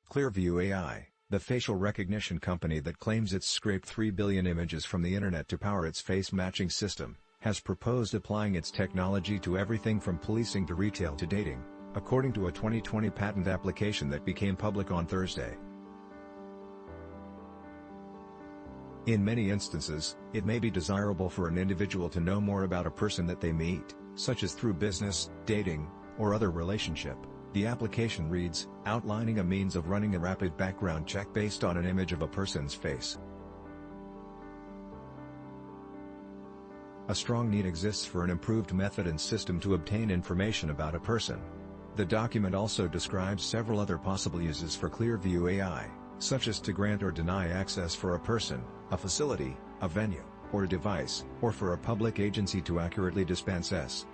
Clearview AI, the facial recognition company that claims it's scraped 3 billion images from the internet to power its face matching system, has proposed applying its technology to everything from policing to retail to dating, according to a 2020 patent application that became public on Thursday. In many instances, it may be desirable for an individual to know more about a person that they meet, such as through business, dating, or other relationship. The application reads, outlining a means of running a rapid background check based on an image of a person's face. A strong need exists for an improved method and system to obtain information about a person. The document also describes several other possible uses for Clearview AI, such as to grant or deny access for a person, a facility, a venue, or a device, or for a public agency to accurately dispense S.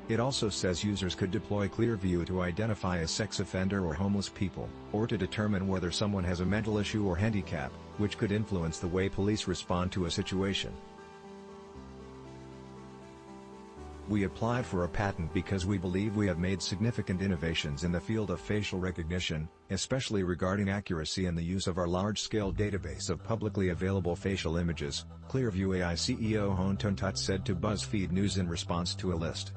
It also says users could deploy Clearview to identify a sex offender or homeless people, or to determine whether someone has a mental issue or handicap, which could influence the way police respond to a situation. We applied for a patent because we believe we have made significant innovations in the field of facial recognition, especially regarding accuracy and the use of our large-scale database of publicly available facial images, Clearview AI CEO Hone Tut said to BuzzFeed News in response to a list.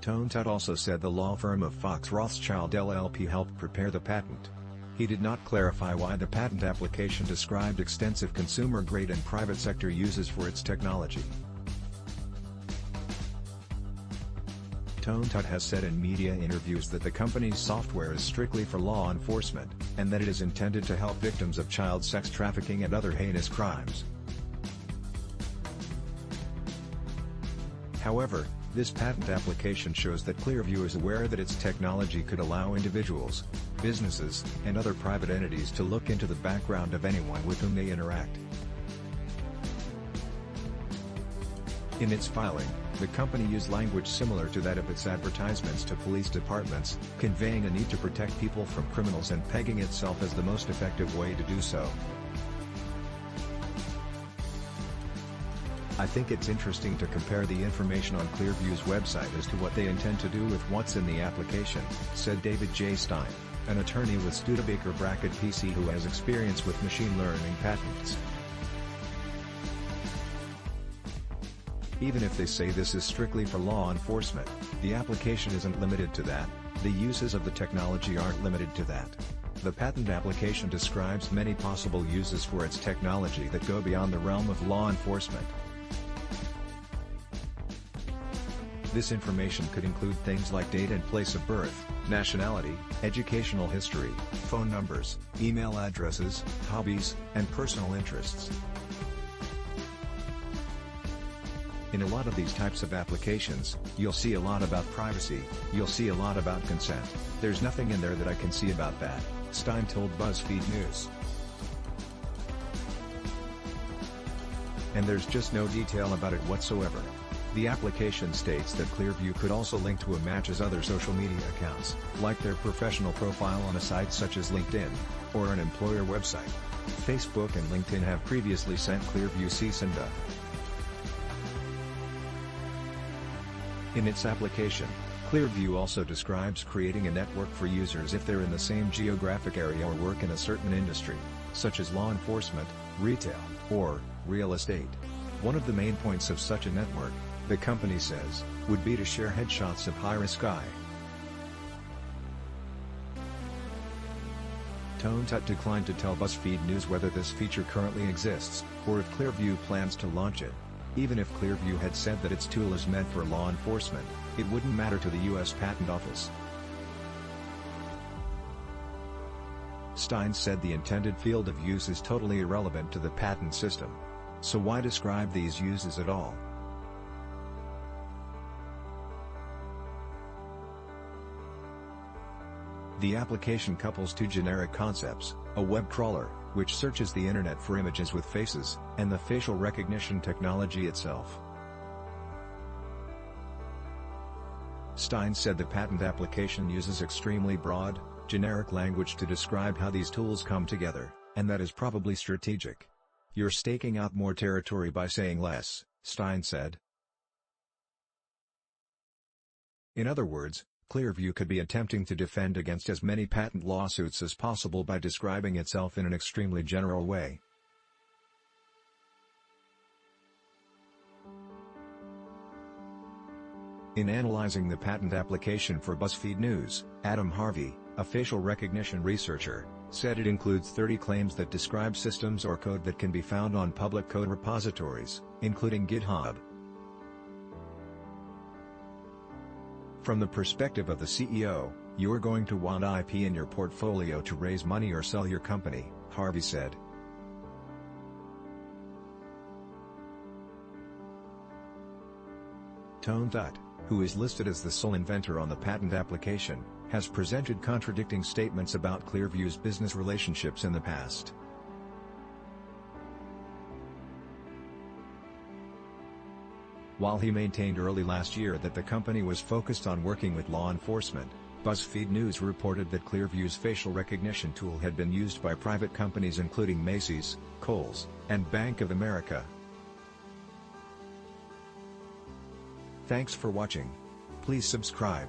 Tut also said the law firm of Fox Rothschild LLP helped prepare the patent. He did not clarify why the patent application described extensive consumer-grade and private sector uses for its technology. Tut has said in media interviews that the company's software is strictly for law enforcement, and that it is intended to help victims of child sex trafficking and other heinous crimes. However, this patent application shows that Clearview is aware that its technology could allow individuals, businesses, and other private entities to look into the background of anyone with whom they interact. In its filing, the company used language similar to that of its advertisements to police departments, conveying a need to protect people from criminals and pegging itself as the most effective way to do so. I think it's interesting to compare the information on Clearview's website as to what they intend to do with what's in the application, said David J. Stein, an attorney with Studebaker Brackett PC who has experience with machine learning patents. Even if they say this is strictly for law enforcement, the application isn't limited to that, the uses of the technology aren't limited to that. The patent application describes many possible uses for its technology that go beyond the realm of law enforcement. This information could include things like date and place of birth, nationality, educational history, phone numbers, email addresses, hobbies, and personal interests. In a lot of these types of applications, you'll see a lot about privacy, you'll see a lot about consent. There's nothing in there that I can see about that, Stein told BuzzFeed News. And there's just no detail about it whatsoever. The application states that Clearview could also link to a match's other social media accounts, like their professional profile on a site such as LinkedIn, or an employer website. Facebook and LinkedIn have previously sent Clearview cease and desist. In its application, Clearview also describes creating a network for users if they're in the same geographic area or work in a certain industry, such as law enforcement, retail, or real estate. One of the main points of such a network, the company says, would be to share headshots of high-risk guy. Tut declined to tell BuzzFeed News whether this feature currently exists, or if Clearview plans to launch it. Even if Clearview had said that its tool is meant for law enforcement, it wouldn't matter to the U.S. Patent Office. Stein said the intended field of use is totally irrelevant to the patent system. So why describe these uses at all? The application couples two generic concepts, a web crawler, which searches the internet for images with faces, and the facial recognition technology itself. Stein said the patent application uses extremely broad, generic language to describe how these tools come together, and that is probably strategic. You're staking out more territory by saying less, Stein said. In other words, Clearview could be attempting to defend against as many patent lawsuits as possible by describing itself in an extremely general way. In analyzing the patent application for BuzzFeed News, Adam Harvey, a facial recognition researcher, said it includes 30 claims that describe systems or code that can be found on public code repositories, including GitHub. From the perspective of the CEO, you're going to want IP in your portfolio to raise money or sell your company, Harvey said. Tone Thut, who is listed as the sole inventor on the patent application, has presented contradicting statements about Clearview's business relationships in the past. While he maintained early last year that the company was focused on working with law enforcement, BuzzFeed News reported that Clearview's facial recognition tool had been used by private companies including Macy's, Kohl's, and Bank of America. Thanks for watching. Please subscribe.